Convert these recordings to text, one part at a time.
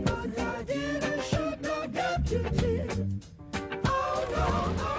But I did or should not get to cheer. Oh, no, oh.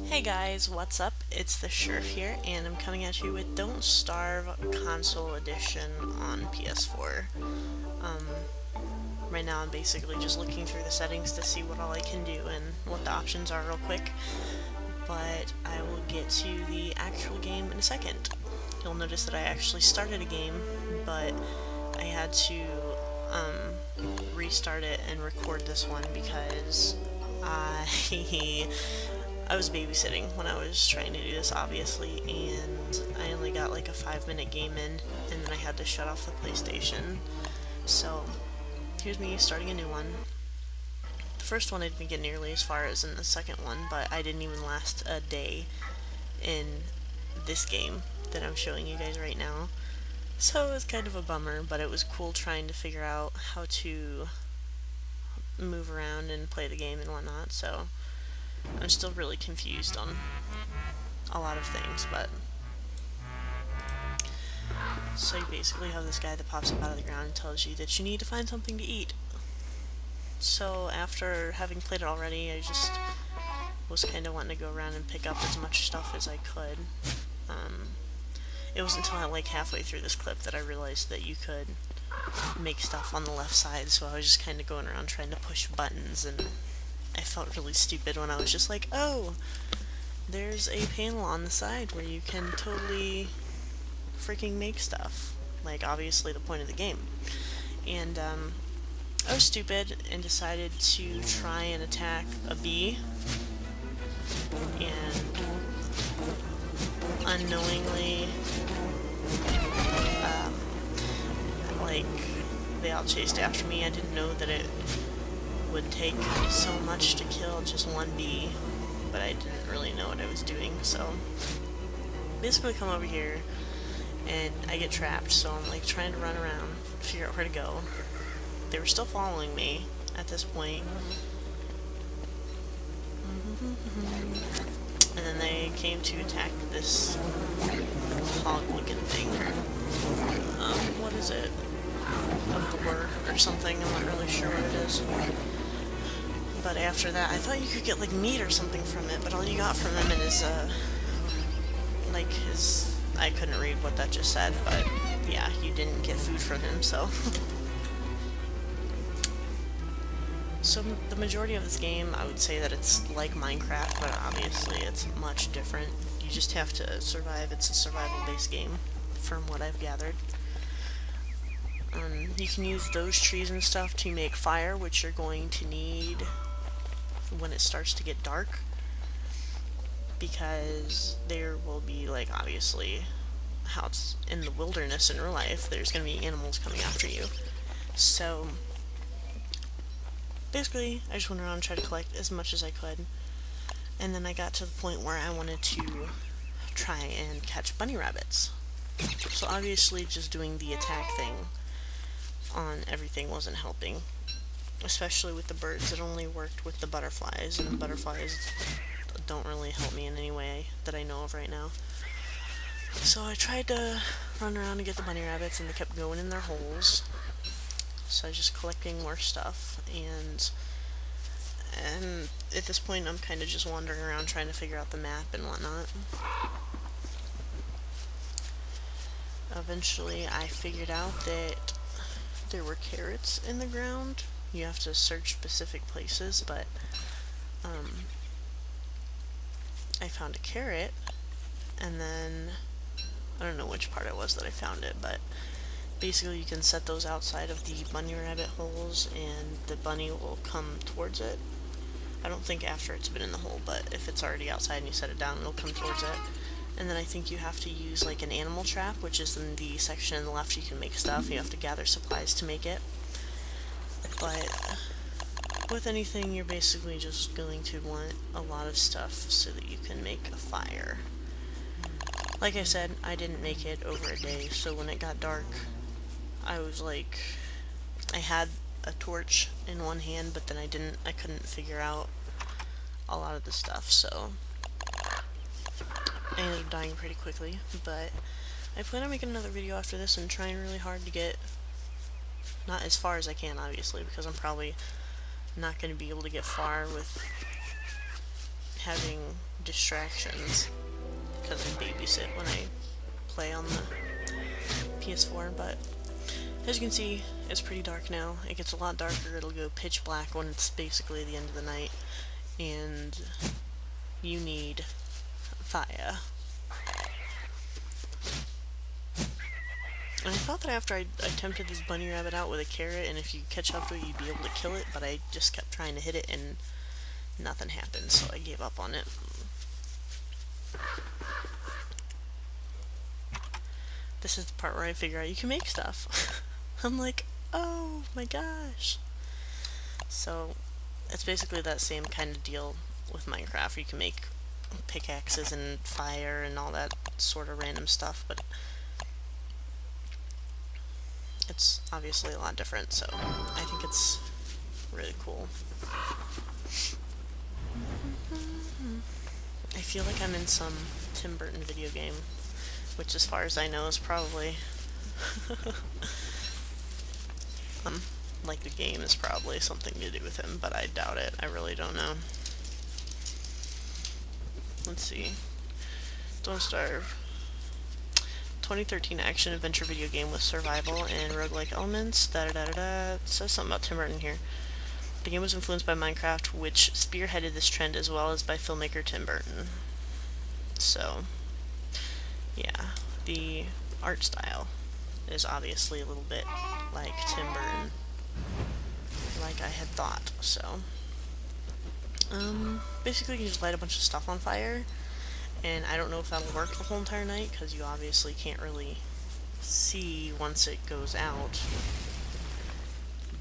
Hey guys, what's up? It's the Sheriff here, and I'm coming at you with Don't Starve Console Edition on PS4. Right now I'm basically just looking through the settings to see what all I can do and what the options are real quick, but I will get to the actual game in a second. You'll notice that I actually started a game, but I had to restart it and record this one because I was babysitting when I was trying to do this, obviously, and I only got like a 5-minute game in, and then I had to shut off the PlayStation. So, here's me starting a new one. The first one I didn't get nearly as far as in the second one, but I didn't even last a day in this game that I'm showing you guys right now. So it was kind of a bummer, but it was cool trying to figure out how to move around and play the game and whatnot, so I'm still really confused on a lot of things, but so you basically have this guy that pops up out of the ground and tells you that you need to find something to eat. So after having played it already, I just was kind of wanting to go around and pick up as much stuff as I could. It wasn't until like halfway through this clip that I realized that you could make stuff on the left side, so I was just kind of going around trying to push buttons, and I felt really stupid when I was just like, oh, there's a panel on the side where you can totally freaking make stuff. Like, obviously the point of the game. And, I was stupid and decided to try and attack a bee, and unknowingly, like, they all chased after me. I didn't know that it would take so much to kill just one bee, but I didn't really know what I was doing, so basically come over here and I get trapped, so I'm like trying to run around, figure out where to go. They were still following me at this point. And then they came to attack this hog looking thing. What is it? A boar or something, I'm not really sure what it is. But after that, I thought you could get like meat or something from it, but all you got from him is like his, I couldn't read what that just said, but yeah, you didn't get food from him, so. So the majority of this game, I would say that it's like Minecraft, but obviously it's much different. You just have to survive. It's a survival-based game, from what I've gathered. You can use those trees and stuff to make fire, which you're going to need when it starts to get dark, because there will be, like, obviously, how it's in the wilderness in real life, there's going to be animals coming after you. So basically, I just went around and tried to collect as much as I could, and then I got to the point where I wanted to try and catch bunny rabbits. So obviously just doing the attack thing on everything wasn't helping, especially with the birds. It only worked with the butterflies, and the butterflies don't really help me in any way that I know of right now. So I tried to run around and get the bunny rabbits, and they kept going in their holes. So I was just collecting more stuff, and at this point I'm kind of just wandering around trying to figure out the map and whatnot. Eventually I figured out that there were carrots in the ground. You have to search specific places, but I found a carrot, and then I don't know which part it was that I found it, but basically you can set those outside of the bunny rabbit holes and the bunny will come towards it. I don't think after it's been in the hole, but if it's already outside and you set it down, it'll come towards it. And then I think you have to use like an animal trap, which is in the section on the left. You can make stuff. You have to gather supplies to make it. But with anything, you're basically just going to want a lot of stuff so that you can make a fire. Like I said, I didn't make it over a day, so when it got dark, I was like, I had a torch in one hand, but then I couldn't figure out a lot of the stuff, so I ended up dying pretty quickly. But I plan on making another video after this and trying really hard to get, not as far as I can obviously, because I'm probably not going to be able to get far with having distractions, because I babysit when I play on the PS4, but as you can see, it's pretty dark now. It gets a lot darker. It'll go pitch black when it's basically the end of the night, and you need fire. And I thought that after I tempted this bunny rabbit out with a carrot, and if you catch up to it, you'd be able to kill it, but I just kept trying to hit it, and nothing happened, so I gave up on it. This is the part where I figure out you can make stuff. I'm like, oh my gosh. So, it's basically that same kind of deal with Minecraft. You can make pickaxes and fire and all that sort of random stuff, but it's obviously a lot different, so I think it's really cool. I feel like I'm in some Tim Burton video game, which as far as I know is probably like the game is probably something to do with him, but I doubt it. I really don't know. Let's see. Don't Starve. 2013 action-adventure video game with survival and roguelike elements. It says something about Tim Burton here. The game was influenced by Minecraft, which spearheaded this trend, as well as by filmmaker Tim Burton. So, yeah, the art style is obviously a little bit like Tim Burton, like I had thought. So, basically you can just light a bunch of stuff on fire, and I don't know if that'll work the whole entire night, because you obviously can't really see once it goes out,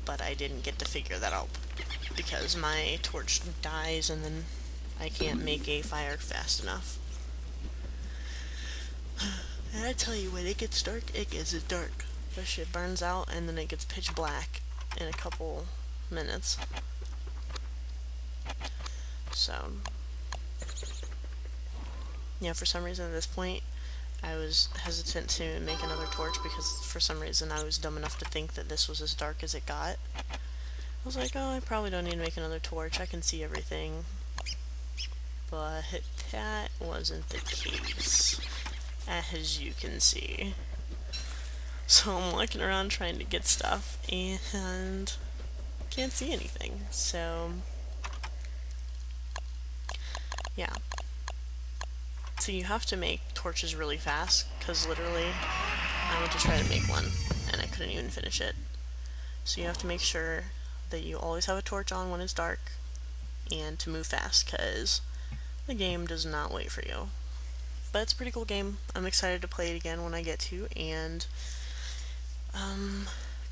but I didn't get to figure that out, because my torch dies and then I can't make a fire fast enough. And I tell you, when it gets dark, it gets dark. That shit burns out and then it gets pitch black in a couple minutes. So, yeah, for some reason at this point, I was hesitant to make another torch because for some reason I was dumb enough to think that this was as dark as it got. I was like, oh, I probably don't need to make another torch, I can see everything. But that wasn't the case, as you can see. So I'm walking around trying to get stuff and can't see anything. So, yeah. So you have to make torches really fast, because literally I went to try to make one and I couldn't even finish it. So you have to make sure that you always have a torch on when it's dark and to move fast, because the game does not wait for you. But it's a pretty cool game. I'm excited to play it again when I get to, and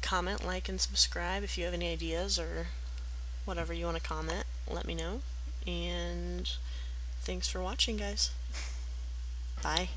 comment, like, and subscribe if you have any ideas or whatever you want to comment. Let me know, and thanks for watching, guys. Bye.